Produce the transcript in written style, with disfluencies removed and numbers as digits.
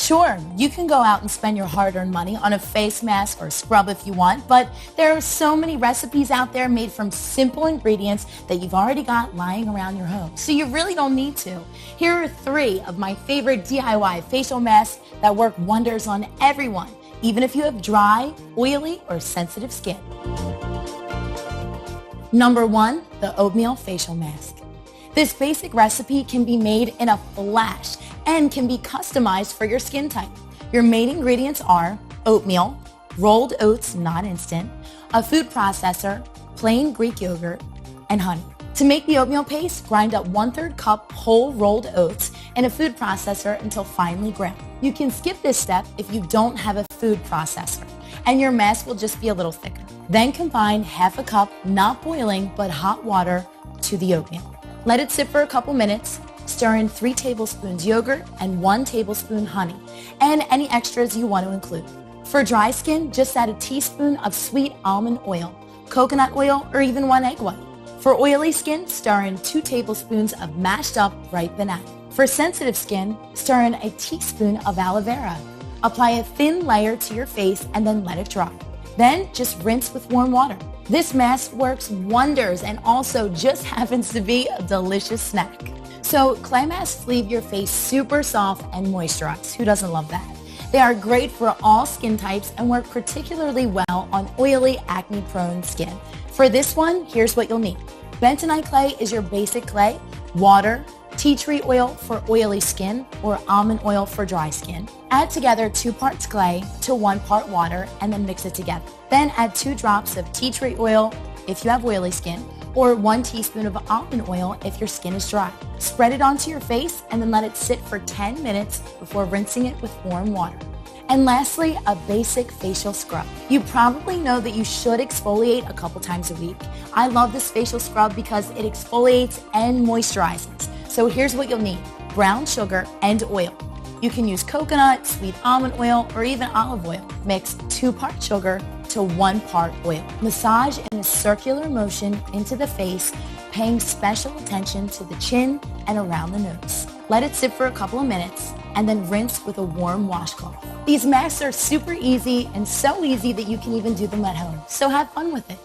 Sure, you can go out and spend your hard-earned money on a face mask or scrub if you want, but there are so many recipes out there made from simple ingredients that you've already got lying around your home, so you really don't need to. Here are 3 of my favorite DIY facial masks that work wonders on everyone, even if you have dry, oily, or sensitive skin. Number 1, the oatmeal facial mask. This basic recipe can be made in a flash and can be customized for your skin type. Your main ingredients are oatmeal, rolled oats not instant, a food processor, plain Greek yogurt, and honey. To make the oatmeal paste, grind up 1/3 cup whole rolled oats in a food processor until finely ground. You can skip this step if you don't have a food processor, and your mask will just be a little thicker. Then combine 1/2 cup, not boiling, but hot water to the oatmeal. Let it sit for a couple minutes. Stir in 3 tablespoons yogurt and 1 tablespoon honey, and any extras you want to include. For dry skin, just add a teaspoon of sweet almond oil, coconut oil, or even 1 egg white. For oily skin, stir in 2 tablespoons of mashed up ripe banana. For sensitive skin, stir in a teaspoon of aloe vera. Apply a thin layer to your face and then let it dry. Then just rinse with warm water. This mask works wonders and also just happens to be a delicious snack. So clay masks leave your face super soft and moisturized. Who doesn't love that? They are great for all skin types and work particularly well on oily, acne-prone skin. For this one, here's what you'll need. Bentonite clay is your basic clay, water, tea tree oil for oily skin, or almond oil for dry skin. Add together 2 parts clay to 1 part water and then mix it together. Then add 2 drops of tea tree oil if you have oily skin, or 1 teaspoon of almond oil if your skin is dry. Spread it onto your face and then let it sit for 10 minutes before rinsing it with warm water. And lastly, a basic facial scrub. You probably know that you should exfoliate a couple times a week. I love this facial scrub because it exfoliates and moisturizes. So here's what you'll need: brown sugar and oil. You can use coconut, sweet almond oil, or even olive oil. Mix 2 parts sugar to 1 part oil. Massage in a circular motion into the face, paying special attention to the chin and around the nose. Let it sit for a couple of minutes and then rinse with a warm washcloth. These masks are super easy and so easy that you can even do them at home. So have fun with it.